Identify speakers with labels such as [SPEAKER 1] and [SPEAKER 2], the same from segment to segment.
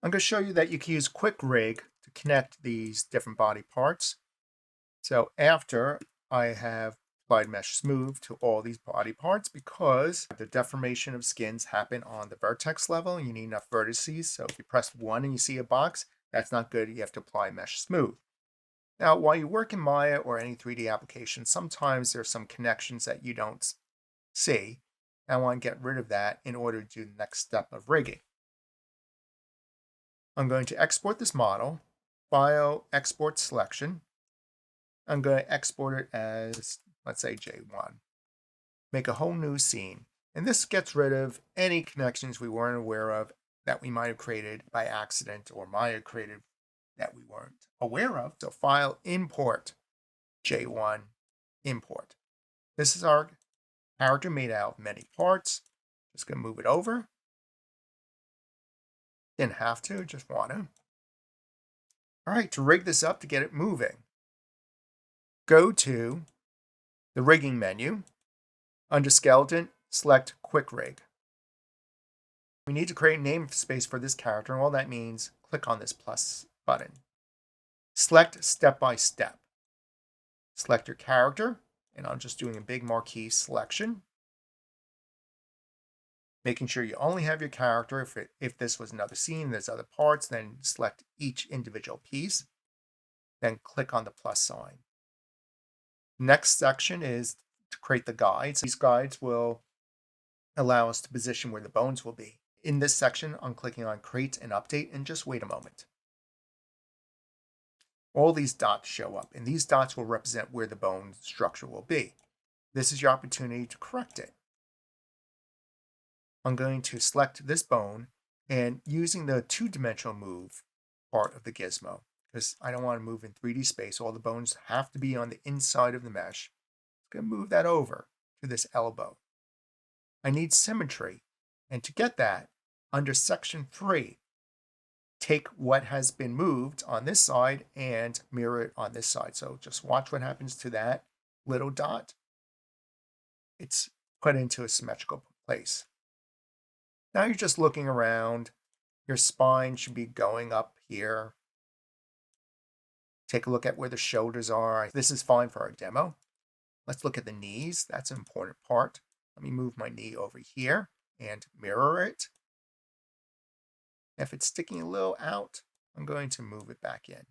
[SPEAKER 1] I'm going to show you that you can use Quick Rig to connect these different body parts. So after I have applied Mesh Smooth to all these body parts, because the deformation of skins happen on the vertex level, you need enough vertices. So if you press 1 and you see a box, that's not good. You have to apply Mesh Smooth. Now, while you work in Maya or any 3D application, sometimes there's some connections that you don't see. I want to get rid of that in order to do the next step of rigging. I'm going to export this model, File, Export Selection. I'm going to export it as, let's say, J1. Make a whole new scene. And this gets rid of any connections we weren't aware of that we might have created by accident or Maya created that we weren't aware of. So File, Import, J1, Import. This is our character made out of many parts. Just going to move it over. Didn't have to, just want to. All right, to rig this up to get it moving, go to the rigging menu. Under skeleton, select Quick Rig. We need to create a namespace for this character, and all that means click on this plus button. Select step by step. Select your character, and I'm just doing a big marquee selection. Making sure you only have your character. If this was another scene, there's other parts, then select each individual piece. Then click on the plus sign. Next section is to create the guides. These guides will allow us to position where the bones will be. In this section, I'm clicking on Create and Update, and just wait a moment. All these dots show up, and these dots will represent where the bone structure will be. This is your opportunity to correct it. I'm going to select this bone and using the two-dimensional move part of the gizmo, because I don't want to move in 3D space. All the bones have to be on the inside of the mesh. I'm going to move that over to this elbow. I need symmetry, and to get that, under section 3, take what has been moved on this side and mirror it on this side. So just watch what happens to that little dot. It's put into a symmetrical place. Now you're just looking around. Your spine should be going up here. Take a look at where the shoulders are. This is fine for our demo. Let's look at the knees. That's an important part. Let me move my knee over here and mirror it. If it's sticking a little out, I'm going to move it back in.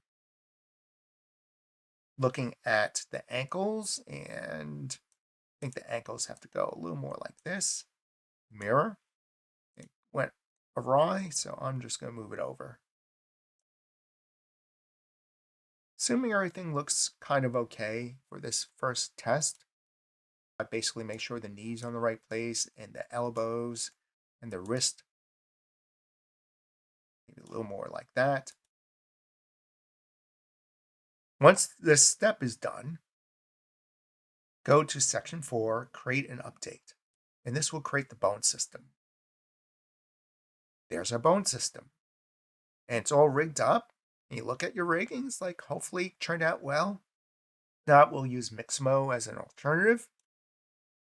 [SPEAKER 1] Looking at the ankles, and I think the ankles have to go a little more like this. Mirror. It went awry, so I'm just going to move it over. Assuming everything looks kind of okay for this first test, I basically make sure the knees are in the right place and the elbows and the wrist. Maybe a little more like that. Once this step is done, go to section 4, create an update, and this will create the bone system. There's our bone system, and it's all rigged up. And you look at your riggings, like hopefully it turned out well. Now we'll use Mixamo as an alternative.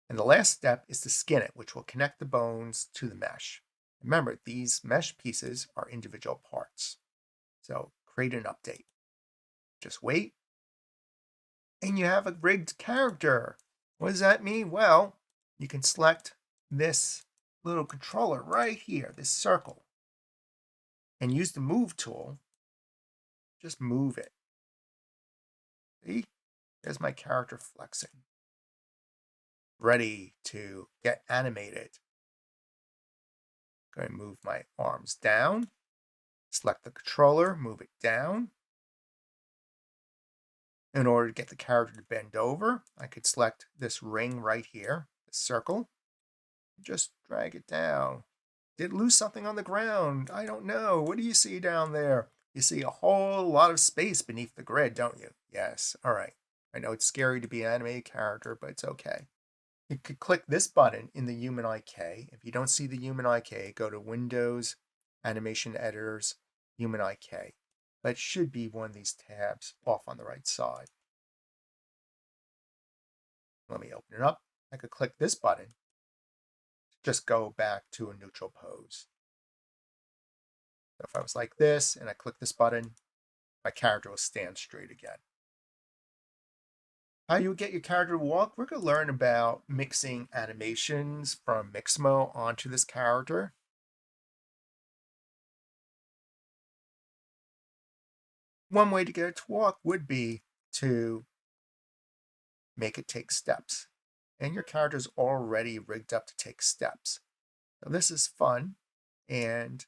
[SPEAKER 1] And the last step is to skin it, which will connect the bones to the mesh. Remember, these mesh pieces are individual parts. So create an update. Just wait. And you have a rigged character. What does that mean? Well, you can select this little controller right here, this circle, and use the move tool. Just move it. See? There's my character flexing. Ready to get animated. Going to move my arms down. Select the controller, move it down. In order to get the character to bend over, I could select this ring right here, this circle. Just drag it down. Did it lose something on the ground? I don't know. What do you see down there? You see a whole lot of space beneath the grid, don't you? Yes. All right. I know it's scary to be an animated character, but it's okay. You could click this button in the HumanIK. If you don't see the HumanIK, go to Windows, Animation Editors, HumanIK. That should be one of these tabs off on the right side. Let me open it up. I could click this button. Just go back to a neutral pose. So If I was like this and I click this button, my character will stand straight again. How you would get your character to walk, we're going to learn about mixing animations from Mixamo onto this character. One way to get it to walk would be to make it take steps. And your character's already rigged up to take steps. So this is fun and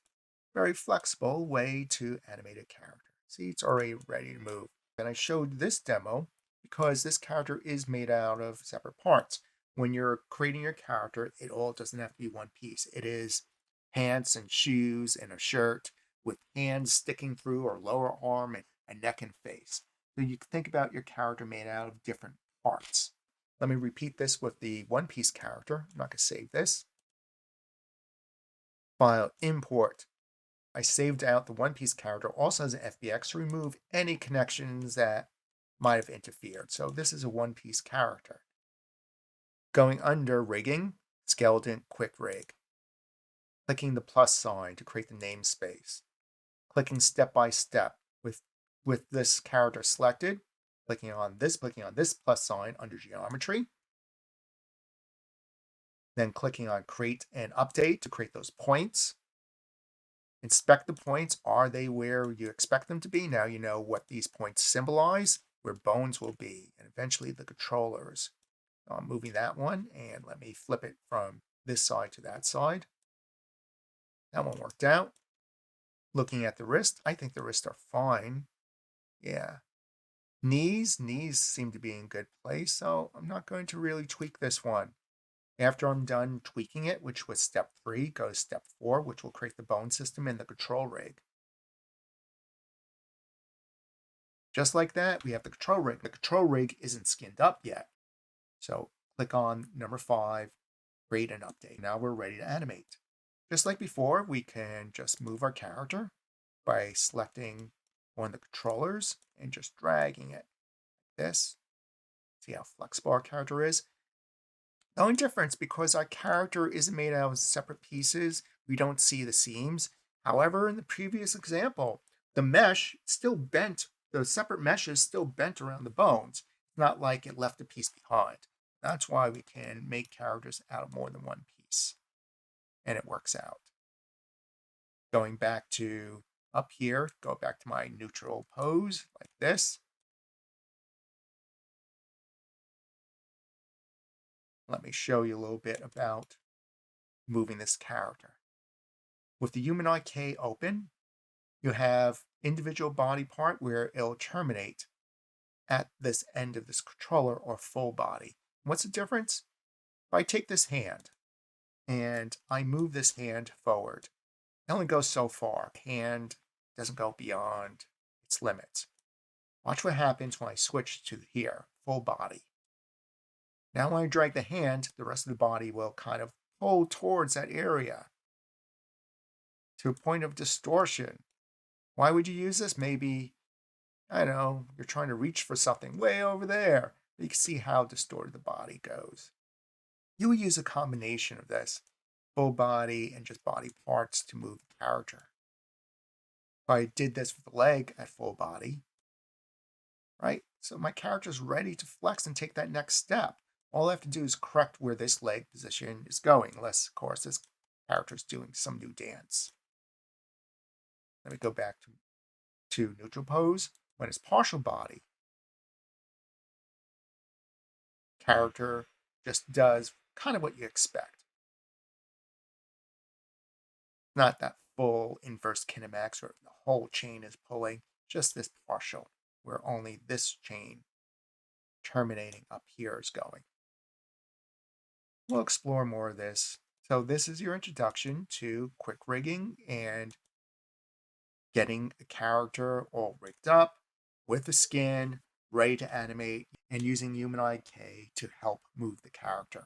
[SPEAKER 1] very flexible way to animate a character. See, it's already ready to move. And I showed this demo because this character is made out of separate parts. When you're creating your character, it all doesn't have to be one piece. It is pants and shoes and a shirt with hands sticking through or lower arm and neck and face. So you can think about your character made out of different parts. Let me repeat this with the one piece character. I'm not going to save this. File, import. I saved out the one piece character, also has an FBX to remove any connections that might have interfered. So this is a one piece character. Going under rigging, skeleton quick rig. Clicking the plus sign to create the namespace. Clicking step by step with this character selected. Clicking on this plus sign under geometry. Then clicking on create and update to create those points. Inspect the points. Are they where you expect them to be? Now you know what these points symbolize, where bones will be, and eventually the controllers. I'm moving that one, and let me flip it from this side to that side. That one worked out. Looking at the wrist, I think the wrists are fine. Yeah. Knees seem to be in good place, so I'm not going to really tweak this one. After I'm done tweaking it, which was step 3, go to step 4, which will create the bone system in the control rig. Just like that, we have the control rig. The control rig isn't skinned up yet. So click on number 5, create an update. Now we're ready to animate. Just like before, we can just move our character by selecting one of the controllers and just dragging it like this. See how flexible our character is? The only difference, because our character isn't made out of separate pieces, we don't see the seams. However, in the previous example, the mesh still bent, those separate meshes still bent around the bones. It's not like it left a piece behind. That's why we can make characters out of more than one piece. And it works out. Going back to up here, go back to my neutral pose like this. Let me show you a little bit about moving this character. With the HumanIK open, you have individual body part where it'll terminate at this end of this controller or full body. What's the difference? If I take this hand and I move this hand forward, it only goes so far. Hand doesn't go beyond its limits. Watch what happens when I switch to here, full body. Now when I drag the hand, the rest of the body will kind of pull towards that area to a point of distortion. Why would you use this? Maybe, I don't know, you're trying to reach for something way over there. You can see how distorted the body goes. You would use a combination of this, full body and just body parts to move the character. If I did this with the leg at full body, right? So my character's ready to flex and take that next step. All I have to do is correct where this leg position is going, unless, of course, this character's doing some new dance. Let me go back to neutral pose. When it's partial body, character just does kind of what you expect. Not that full inverse kinematics where the whole chain is pulling, just this partial, where only this chain terminating up here is going. We'll explore more of this. So this is your introduction to quick rigging and getting a character all rigged up with the skin, ready to animate, and using HumanIK to help move the character.